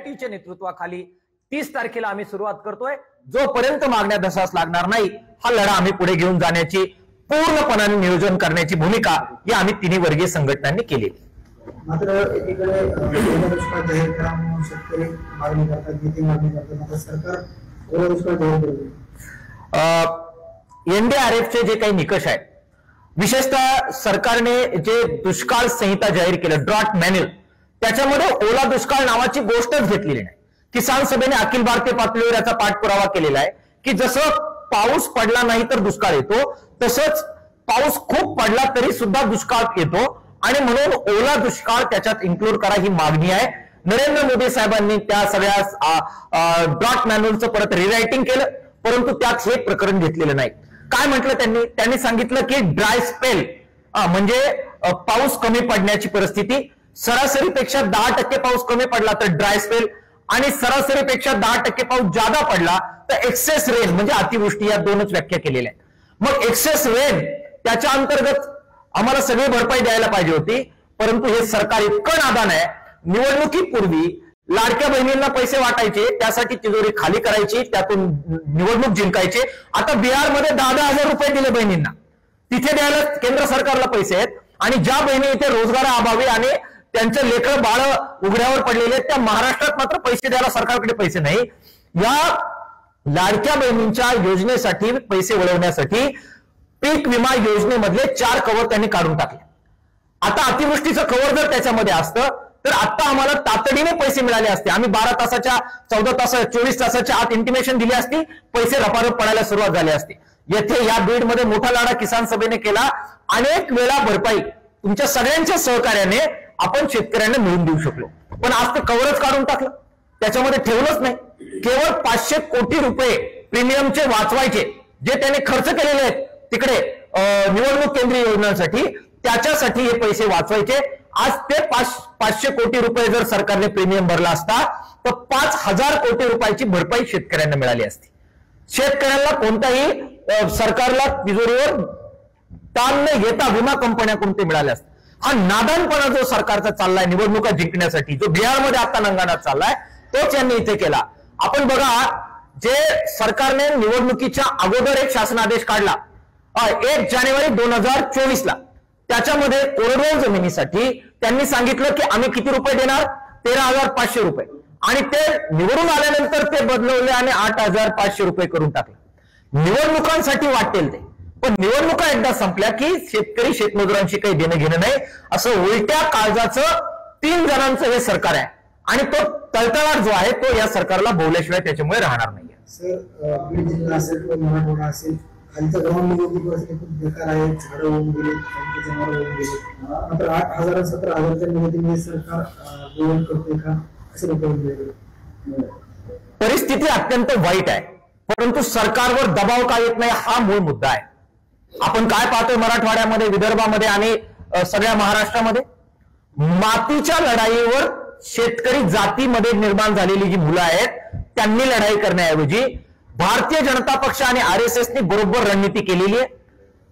टीच्या नेतृत्वाखाली 30 तारखेला आम्ही सुरुवात करतोय। जोपर्यंत मागण्या धसास लागणार नाही हा लढा आम्ही पुढे घेऊन जाण्याची पूर्णपणाने नियोजन करण्याची भूमिका या आम्ही तिन्ही वर्गीय संघटनांनी केली। मात्र एकीकडे दुष्काळ जाहीर करा म्हणून शेतकरी मागणी करतात, भीती मागणी करतात, मात्र सरकार दुष्काळ जाहीर करते। एनडीआरएफचे जे काही निकष आहेत, विशेषतः सरकारने जे दुष्काळ संहिता जाहीर केलं, ड्रॉट मॅन्युअल, त्याच्यामध्ये ओला दुष्काळ नावाची गोष्टच घेतलेली नाही। किसान सभेने अखिल भारतीय पातळीवर याचा पाठपुरावा केलेला आहे की जसं पाऊस पडला नाही तर दुष्काळ येतो, तसंच पाऊस खूप पडला तरी सुद्धा दुष्काळ येतो आणि म्हणून ओला दुष्काळ त्याच्यात इन्क्लूड करा ही मागणी आहे। नरेंद्र मोदी साहेबांनी त्या सगळ्या ड्रॉट मॅन्युअलचं परत रिरायटिंग केलं, परंतु त्यात हे प्रकरण घेतलेलं नाही। काय म्हटलं त्यांनी सांगितलं की ड्राय स्पेल म्हणजे पाऊस कमी पडण्याची परिस्थिती, सरासरीपेक्षा 10% पाऊस कमी पडला तर ड्राय स्पेल आणि सरासरीपेक्षा 10% पाऊस जादा पडला तर एक्सेस रेन म्हणजे अतिवृष्टी, या दोनच व्याख्या केलेल्या आहेत। मग एक्सेस रेन त्याच्या अंतर्गत आम्हाला सगळी भरपाई द्यायला पाहिजे होती, परंतु हे सरकार इतकं नादान आहे, निवडणुकीपूर्वी लाडक्या बहिणींना पैसे वाटायचे, त्यासाठी तिजोरी खाली करायची, त्यातून निवडणूक जिंकायचे। आता बिहारमध्ये 10,000 रुपये दिले बहिणींना, तिथे द्यायला केंद्र सरकारला पैसे आहेत आणि ज्या बहिणी इथे रोजगाराअभावी आणि त्यांचे लेकरं बाळ उघड्यावर पडलेले आहेत, त्या महाराष्ट्रात मात्र पैसे द्यायला सरकारकडे पैसे नाही। या लाडक्या बहिणींच्या योजनेसाठी पैसे वळवण्यासाठी पीक विमा योजनेमधले 4 कव्हर त्यांनी काढून टाकले। आता अतिवृष्टीचं कव्हर जर त्याच्यामध्ये असतं तर आता आम्हाला तातडीने पैसे मिळाले असते, आम्ही 12 तासाच्या 14 तास 24 तासाच्या आत इंटिमेशन दिली असती, पैसे रपारप पडायला सुरुवात झाली असते। येथे या बीडमध्ये मोठा लढा किसान सभेने केला, अनेक वेळा भरपाई तुमच्या सगळ्यांच्या सहकार्याने आपण शेतकऱ्यांना मिळवून देऊ शकलो, पण आज ते कव्हरच काढून टाकलं, त्याच्यामध्ये ठेवलंच नाही। केवळ 500 कोटी रुपये प्रीमियमचे वाचवायचे जे त्याने खर्च केलेले आहेत तिकडे निवडणूक केंद्रीय योजनांसाठी, त्याच्यासाठी हे पैसे वाचवायचे। आज ते 500 कोटी रुपये जर सरकारने प्रीमियम भरला असता तर 5,000 कोटी रुपयाची भरपाई शेतकऱ्यांना मिळाली असती। शेतकऱ्यांना कोणताही सरकारला तिजोरीवर ताण न घेता विमा कंपन्याकडून ते मिळाले असते। हा नादानपणा जो सरकारचा चाललाय निवडणुका जिंकण्यासाठी, जो बिहारमध्ये आता नंगानात चाललाय, तोच यांनी इथे केला। आपण बघा, जे सरकारने निवडणुकीच्या अगोदर एक शासनादेश काढला 1 जानेवारी 2024 ला, त्याच्यामध्ये कोरडवाहू जमिनीसाठी त्यांनी सांगितलं की आम्ही किती रुपये देणार, 13,500 रुपये, आणि ते निवडून आल्यानंतर ते बदलवले आणि 8,500 रुपये करून टाकले। निवडणुकांसाठी वाटेल ते, पण निवडणुका एकदा संपल्या की शेतकरी शेतमजुरांशी काही देणं घेणं नाही, असं उलट्या काळजाचं 3 जणांचं हे सरकार आहे आणि तो तळतळाट जो आहे तो या सरकारला भोवल्याशिवाय त्याच्यामुळे राहणार नाही। सर, बीड जिल्हा असेल किंवा मराठवाडा असेल, खालचं ग्राउंड निवडणूक परिस्थिती खूप बेकार आहे, झाडं होऊन गेले, जनावर होऊन गेले, मात्र 8,000 17,000च्या निवडणुकीमध्ये सरकार गोवण करते का, असे लोक परिस्थिती अत्यंत वाईट आहे, परंतु सरकारवर दबाव का येत नाही हा मूळ मुद्दा आहे। आपण काय पाहतोय मराठवाड्यामध्ये, विदर्भामध्ये आणि सगळ्या महाराष्ट्रामध्ये, मातीच्या लढाईवर शेतकरी जातीमध्ये निर्माण झालेली जी मुलं आहेत त्यांनी लढाई करण्याऐवजी भारतीय जनता पक्ष आणि RSSने बरोबर रणनीती केलेली आहे।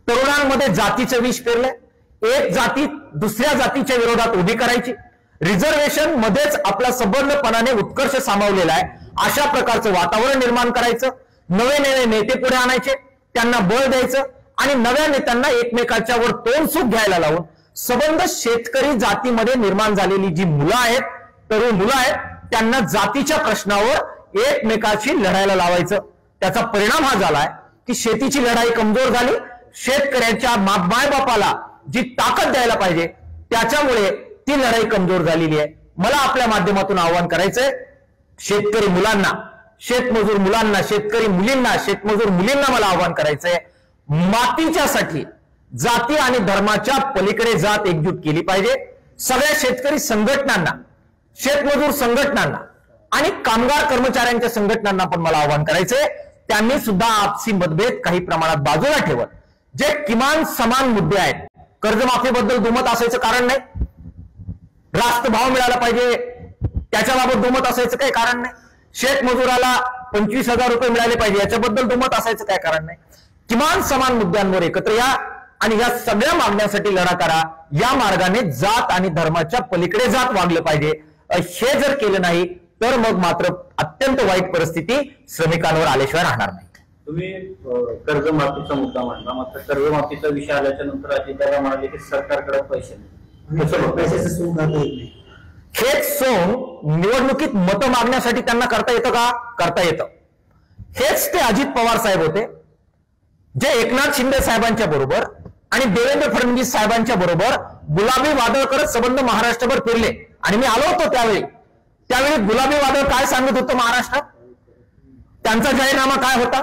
तरुणांमध्ये जातीचं विष पेरलंय, एक जाती दुसऱ्या जातीच्या विरोधात उभी करायची, रिझर्वेशन मध्येच आपला सबंधपणाने उत्कर्ष सामावलेला आहे, अशा प्रकारचं वातावरण निर्माण करायचं, नवे नेते पुढे आणायचे, त्यांना बळ द्यायचं आणि नव्या नेत्यांना एकमेकाच्या वर तोंडसूक घ्यायला लावून सबंध शेतकरी जातीमध्ये निर्माण झालेली जी मुलं आहेत, तरुण मुलं आहेत, त्यांना जातीच्या प्रश्नावर एकमेकाशी लढायला लावायचं। त्याचा परिणाम हा झालाय की शेतीची लढाई कमजोर झाली, शेतकऱ्याच्या मायबापाला जी ताकद द्यायला पाहिजे त्याच्यामुळे ती लढाई कमजोर झालेली आहे। मला आपल्या माध्यमातून आवाहन करायचंय, शेतकरी मुलांना, शेतमजूर मुलांना, शेतकरी मुलींना, शेतमजूर मुलींना मला आवाहन करायचंय, मातीच्यासाठी जाती आणि धर्माच्या पलीकडे जात एकजूट केली पाहिजे। सगळ्या शेतकरी संघटनांना, शेतमजूर संघटनांना आणि कामगार कर्मचाऱ्यांच्या संघटनांना पण मला आवाहन करायचंय, त्यांनी सुद्धा आपसी मतभेद काही प्रमाणात बाजूला ठेवत जे किमान समान मुद्दे आहेत, कर्जमाफीबद्दल दुमत असायचं कारण नाही, रास्त भाव मिळाला पाहिजे त्याच्याबाबत दुमत असायचं काही कारण नाही, शेतमजुराला 25,000 रुपये मिळाले पाहिजे याच्याबद्दल दुमत असायचं काय कारण नाही। किमान समान मुद्द्यांवर एकत्र या आणि या सगळ्या मागण्यासाठी लढा करा। या मार्गाने जात आणि धर्माच्या पलीकडे जात वागलं पाहिजे। हे जर केलं नाही तर मग मात्र अत्यंत वाईट परिस्थिती श्रमिकांवर आल्याशिवाय राहणार नाही. तुम्ही कर्जमाफीचा मुद्दा मांडला, मात्र कर्जमाफीचा विषय आल्याच्या नंतर अजितदादा म्हणाले की सरकारकडे पैसे नाही, पैशाचं सोंग आता येत नाही. हेच सोंग निवडणुकीत मतं मागण्यासाठी त्यांना करता येतं का? करता येतं. हेच ते अजित पवार साहेब होते जे एकनाथ शिंदे साहेबांच्या बरोबर आणि देवेंद्र फडणवीस साहेबांच्या बरोबर गुलाबी वादळ करत संबंध महाराष्ट्रभर फिरले. आणि मी आलो होतो त्यावेळी गुलाबी वादळ काय सांगत होतं महाराष्ट्रात? त्यांचा जाहीरनामा काय होता?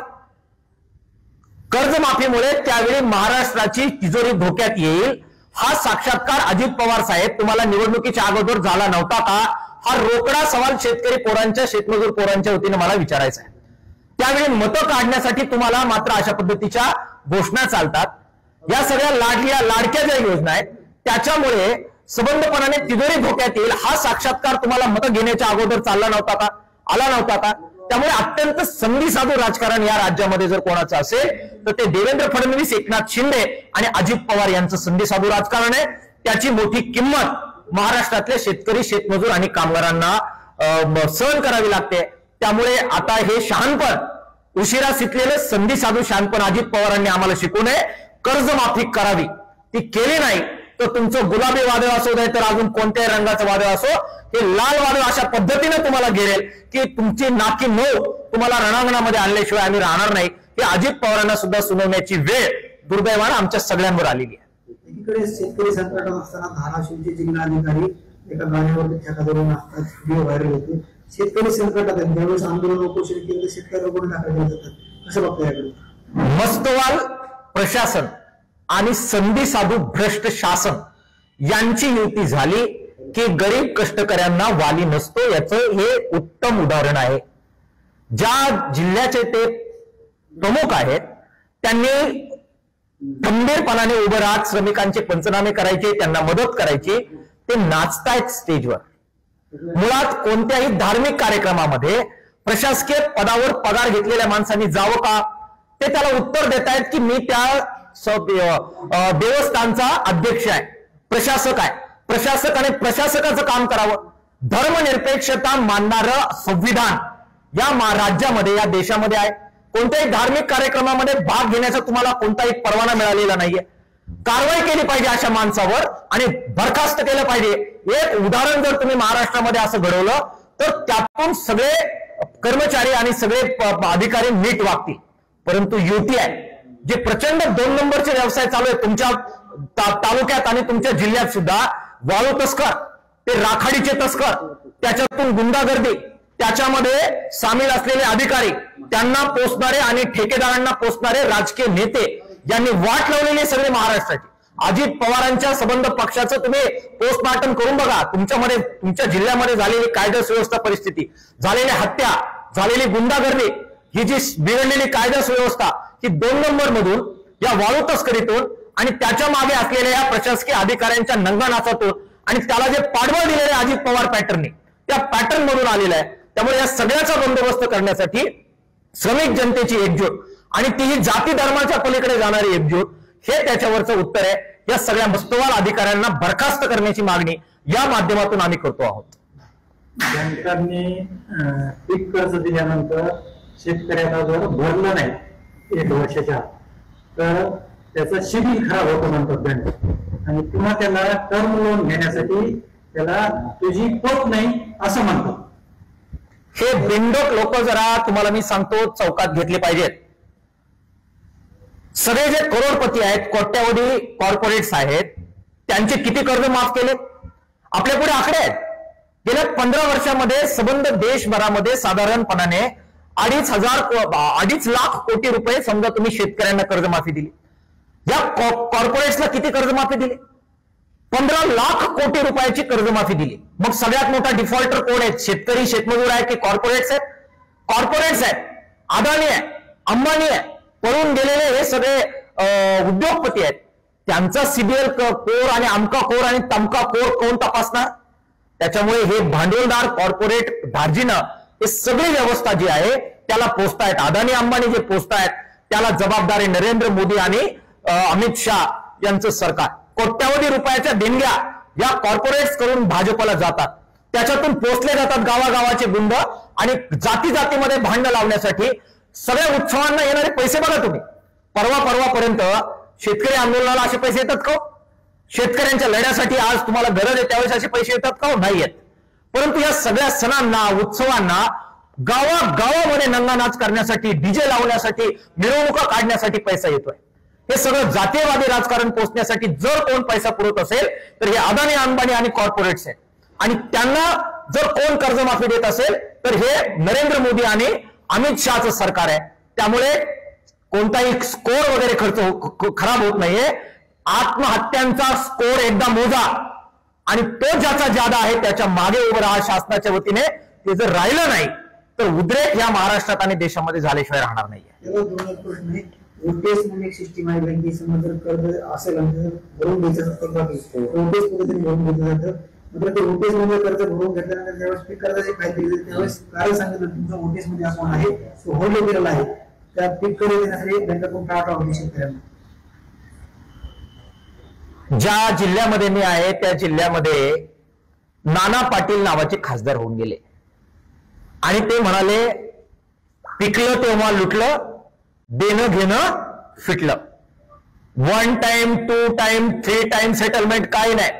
कर्जमाफीमुळे त्यावेळी महाराष्ट्राची तिजोरी धोक्यात येईल हा साक्षात्कार अजित पवार साहेब तुम्हाला निवडणुकीच्या अगोदर झाला नव्हता का? हा रोकडा सवाल शेतकरी पोरांच्या, शेतमजूर पोरांच्या वतीने मला विचारायचा आहे. त्यावेळी मतं काढण्यासाठी तुम्हाला मात्र अशा पद्धतीच्या घोषणा चालतात. या सगळ्या लाडक्या ज्या योजना आहेत त्याच्यामुळे सबंधपणाने तिजोरी धोक्यात येईल हा साक्षात्कार तुम्हाला मतं घेण्याच्या अगोदर चालला नव्हता का? आला नव्हता का? त्यामुळे अत्यंत संधी साधू राजकारण या राज्यामध्ये जर कोणाचं असेल तर ते देवेंद्र फडणवीस, एकनाथ शिंदे आणि अजित पवार यांचं संधी साधू राजकारण आहे. त्याची मोठी किंमत महाराष्ट्रातल्या शेतकरी, शेतमजूर आणि कामगारांना सहन करावी लागते. त्यामुळे आता हे शहाणपण, उशिरा शिकलेलं संधी साधू शहाणपण अजित पवारांनी आम्हाला शिकवू नये. कर्जमाफी करावी, ती केली नाही तर तुमचं गुलाबी वादळ असो दे तर अजून कोणत्याही रंगाचं वादळ असो, हे लाल वादळ अशा पद्धतीने तुम्हाला घेरेल की तुमची नाकी नऊ तुम्हाला रणांगणामध्ये आणल्याशिवाय आम्ही राहणार नाही. हे अजित पवारांना सुद्धा सुनावण्याची वेळ दुर्दैवानं आमच्या सगळ्यांवर आलेली आहे. एकीकडे शेतकरी संकटात असताना धाराशिवचे जिल्हाधिकारी एका गाण्यावरती ठेका धरून असतात, व्हिडिओ व्हायरल होते. शेतकरी संकटात आहेत, ज्यावेळेस आंदोलन उपोषण केलं शेतकऱ्यावर कोणी टाकले जातात, कसं बघता याकडे? मस्तवाल प्रशासन आणि संधी साधू भ्रष्ट शासन यांची युती झाली की गरीब कष्टकऱ्यांना वाली नसतो, याचं हे उत्तम उदाहरण आहे. ज्या जिल्ह्याचे ते प्रमुख आहेत त्यांनी खंबीरपणाने उभं राहत श्रमिकांचे पंचनामे करायचे, त्यांना मदत करायची. ते नाचतायत स्टेजवर. मुळात कोणत्याही धार्मिक कार्यक्रमामध्ये प्रशासकीय पदावर पगार घेतलेल्या माणसांनी जावं का? ते त्याला उत्तर देत आहेत की मी त्या देवस्थानचा अध्यक्ष आहे, प्रशासक आहे. प्रशासक आणि प्रशासकाचं काम करावं. धर्मनिरपेक्षता मानणारं संविधान या राज्यामध्ये, या देशामध्ये आहे. कोणत्याही धार्मिक कार्यक्रमामध्ये भाग घेण्याचा तुम्हाला कोणताही परवाना मिळालेला नाहीये. कारवाई केली पाहिजे अशा माणसावर आणि बरखास्त केलं पाहिजे. एक उदाहरण जर तुम्ही महाराष्ट्रामध्ये असं घडवलं तर त्यातून सगळे कर्मचारी आणि सगळे अधिकारी नीट वागतील. परंतु युती आहे जे प्रचंड 2 नंबरचे व्यवसाय चालू आहे तुमच्या तालुक्यात आणि तुमच्या जिल्ह्यात सुद्धा. वाळू तस्कर ते राखाडीचे तस्कर, त्याच्यातून गुंडागर्दी, त्याच्यामध्ये सामील असलेले अधिकारी, त्यांना पोचणारे आणि ठेकेदारांना पोचणारे राजकीय नेते यांनी वाट लावलेली सगळे महाराष्ट्राची. अजित पवारांच्या संबंध पक्षाचं तुम्ही पोस्टमार्टम करून बघा. तुमच्यामध्ये, तुमच्या जिल्ह्यामध्ये झालेली कायदा सुव्यवस्था परिस्थिती, झालेल्या हत्या, झालेली गुंडागर्दी, ही जी बिघडलेली कायदा सुव्यवस्था, ही 2 नंबर मधून, या वाळू तस्करीतून आणि त्याच्या मागे असलेल्या या प्रशासकीय अधिकाऱ्यांच्या नंगानाचातून आणि त्याला जे पाठबळ दिलेले अजित पवार पॅटर्नने, त्या पॅटर्न मधून आलेला आहे. त्यामुळे या सगळ्याचा बंदोबस्त करण्यासाठी श्रमिक जनतेची एकजूट आणि तीही जाती धर्माच्या पलीकडे जाणारी एकजूट, हे त्याच्यावरचं उत्तर आहे. या सगळ्या मस्तवाल अधिकाऱ्यांना बरखास्त करण्याची मागणी या माध्यमातून आम्ही करतो आहोत. बँकांनी पीक कर्ज दिल्यानंतर शेतकऱ्याला जर भरलं नाही 1 वर्षाच्या तर त्याचं सिबिल खराब होतं म्हणतात बँक, आणि पुन्हा त्याला टर्म लोन घेण्यासाठी त्याला तुझी पत नाही असं म्हणतात. हे बिंडोक लोक जरा तुम्हाला मी सांगतो चौकात घेतले पाहिजेत. सगळे जे करोडपती आहेत, कोट्यावधी कॉर्पोरेट्स आहेत, त्यांचे किती कर्ज माफ केले? आपल्या पुढे आकडे आहेत. गेल्या 15 वर्षामध्ये संबंध देशभरामध्ये साधारणपणाने 2.5 लाख कोटी रुपये समजा तुम्ही शेतकऱ्यांना कर्जमाफी दिली. या कॉर्पोरेट्सला किती कर्जमाफी दिली? 15 लाख कोटी रुपयाची कर्जमाफी दिली. मग सगळ्यात मोठा डिफॉल्टर कोण आहेत? शेतकरी, शेतमजूर आहे की कॉर्पोरेट्स आहेत? कॉर्पोरेट्स आहेत. अदानी आहे, अंबानी आहे, पळून गेलेले हे सगळे उद्योगपती आहेत. त्यांचा सीबीएल कोर आणि अमका कोर आणि तमका कोर कोण तपासणार? त्याच्यामुळे हे भांडवलदार कॉर्पोरेट धार्जिनं हे सगळी व्यवस्था जी आहे त्याला पोचतायत. अदानी अंबानी जे पोचतायत त्याला जबाबदारी नरेंद्र मोदी आणि अमित शाह यांचं सरकार. कोट्यावधी रुपयाच्या देणग्या या कॉर्पोरेट्स करून भाजपला जातात. त्याच्यातून पोचले जातात गावागावाचे गुंड आणि जाती जातीमध्ये भांडण लावण्यासाठी सगळ्या उत्सवांना येणारे पैसे बघा तुम्ही. परवापर्यंत शेतकरी आंदोलनाला असे पैसे येतात का? शेतकऱ्यांच्या लढ्यासाठी आज तुम्हाला गरज आहे त्यावेळेस असे पैसे येतात का? नाही येत. परंतु या सगळ्या सणांना उत्सवांना गावागावामध्ये नंगानाच करण्यासाठी, डीजे लावण्यासाठी, मिरवणुका काढण्यासाठी पैसा येतोय. हे सगळं जातीयवादी राजकारण पोचण्यासाठी जर कोण पैसा पुरवत असेल तर हे अदानी, अंबानी आणि कॉर्पोरेट्स आहेत. आणि त्यांना जर कोण कर्जमाफी देत असेल तर हे नरेंद्र मोदी आणि अमित शहाचं सरकार आहे. त्यामुळे कोणताही स्कोर वगैरे खराब होत नाहीये. आत्महत्यांचा स्कोर एकदा मोजा आणि तो ज्याचा ज्यादा आहे त्याच्या मागे उभं राहा शासनाच्या वतीने. ते जर राहिलं नाही तर उद्रेक या महाराष्ट्रात आणि देशामध्ये झाल्याशिवाय राहणार नाहीये. ओटीएस म्हणून एक सिस्टीम आहे बँकेसमोर जर कर्ज असेल भरून घ्यायचं ओटीएस पद्धतीने भरून घेतलं जातं. मात्र ते ओटीएस मध्ये कर्ज भरून घेतल्यानंतर ज्यावेळेस पीक कर्जाची फायदे त्यावेळेस काय सांगितलं तुमचा ओटीएस मध्ये अकाउंट आहे तो होल्ड केलेला आहे. त्या पीक कर्ज देण्यासाठी बँक अकाउंट टाळाटाळ होते शेतकऱ्यांना. ज्या जिल्ह्यामध्ये मी आहे त्या जिल्ह्यामध्ये नाना पाटील नावाचे खासदार होऊन गेले आणि ते म्हणाले पिकलं तेव्हा लुटलं, देणं घेणं फिटलं. 1 टाइम 2 टाइम 3 टाइम सेटलमेंट काही नाही.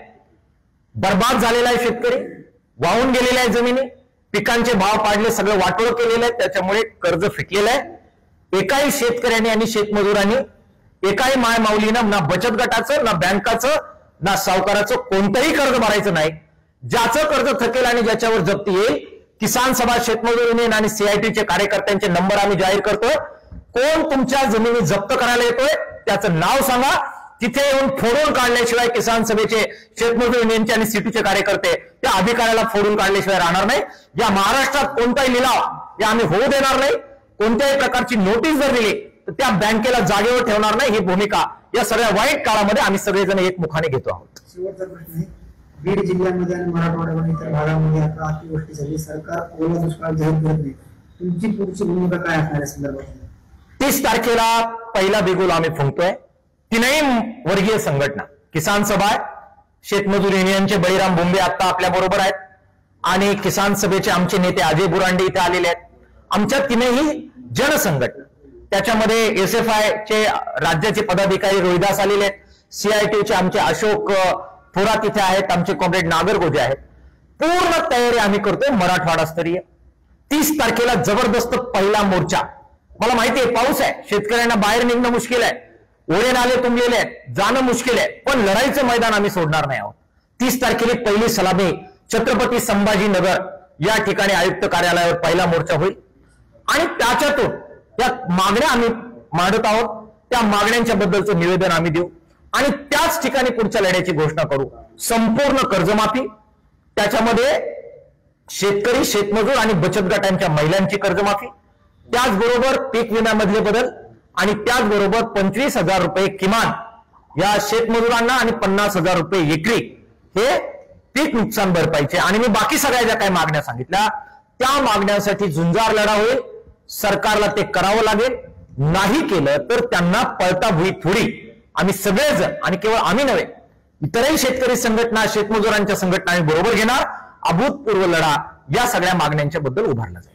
बर्बाद झालेला आहे शेतकरी, वाहून गेलेल्या आहे जमिनी, पिकांचे भाव पाडले, सगळं वाटोळ केलेलं आहे. त्याच्यामुळे कर्ज फिटलेलं आहे. एकाही शेतकऱ्यांनी आणि शेतमजुरांनी, एकाही मायमाऊलीनं ना बचत गटाचं, ना बँकाचं, ना सावकाराचं कोणतंही कर्ज भरायचं नाही. ज्याचं कर्ज थकेल आणि ज्याच्यावर जप्ती येईल, किसान सभा, शेतमजूर युनियन आणि सीआयटीचे कार्यकर्त्यांचे नंबर आम्ही जाहीर करतोय. कोण तुमच्या जमिनी जप्त करायला येतोय त्याचं नाव सांगा. तिथे येऊन फोडून काढल्याशिवाय किसान सभेचे, शेतमजूर युनियनचे आणि सिटीचे कार्यकर्ते त्या अधिकाऱ्याला फोडून काढल्याशिवाय राहणार नाही. या महाराष्ट्रात कोणताही लिलाव या आम्ही होऊ देणार नाही. कोणत्याही प्रकारची नोटीस जर दिली तर त्या बँकेला जागेवर ठेवणार नाही. ही भूमिका या सगळ्या वाईट काळामध्ये आम्ही सगळेजण एकमुखाने घेतो आहोत. शेवटचा प्रश्न आहे, बीड जिल्ह्यामध्ये आणि मराठवाड्यामध्ये इतर भागामध्ये आता अतिवृष्टी झाली, सरकार ओला दुष्काळ जाहीर करत नाही. तुमची पुढची भूमिका काय असणार या संदर्भात? 30 तारखेला पहिला बिगुल आम्ही फुंकतोय. तीनही वर्गीय संघटना, किसान सभा, शेतमजूर युनियनचे बळीराम बोंबे आता आपल्या बरोबर आहेत आणि किसान सभेचे आमचे नेते अजय बुरांडे इथे आलेले आहेत. आमच्या तीनही जनसंघटना, त्याच्यामध्ये एसएफआय चे राज्याचे पदाधिकारी रोहिदास आलेले आहेत, सीआयटीचे आमचे अशोक थोरात इथे आहेत, आमचे कॉम्रेड नागरगोजे आहेत. पूर्ण तयारी आम्ही करतोय मराठवाडा स्तरीय. 30 तारखेला जबरदस्त पहिला मोर्चा. मला माहिती आहे पाऊस आहे, शेतकऱ्यांना बाहेर निघणं मुश्किल आहे, ओढे नाले तुंबलेले आहेत, जाणं मुश्किल आहे, पण लढाईचं मैदान आम्ही सोडणार नाही आहोत. 30 तारखेला पहिली सलामी छत्रपती संभाजीनगर या ठिकाणी आयुक्त कार्यालयावर पहिला मोर्चा होईल आणि त्याच्यातून या मागण्या आम्ही मांडत आहोत. त्या मागण्यांच्या बद्दलचं निवेदन आम्ही देऊ आणि त्याच ठिकाणी पुढच्या लढ्याची घोषणा करू. संपूर्ण कर्जमाफी, त्याच्यामध्ये शेतकरी, शेतमजूर आणि बचत गटांच्या महिलांची कर्जमाफी, त्याचबरोबर पीक विम्यामधले बदल आणि त्याचबरोबर 25,000 रुपये किमान या शेतमजुरांना आणि 50,000 रुपये एकरी हे पीक नुकसान भरपाईचे. आणि मी बाकी सगळ्या ज्या काही मागण्या सांगितल्या त्या मागण्यांसाठी झुंजार लढा होईल. सरकारला ते करावं लागेल. नाही केलं तर त्यांना पळता भुई थोडी. आम्ही सगळेजण, आणि केवळ आम्ही नव्हे, इतरही शेतकरी संघटना, शेतमजुरांच्या संघटना बरोबर घेणार. अभूतपूर्व लढा या सगळ्या मागण्यांच्या बद्दल उभारला जाईल.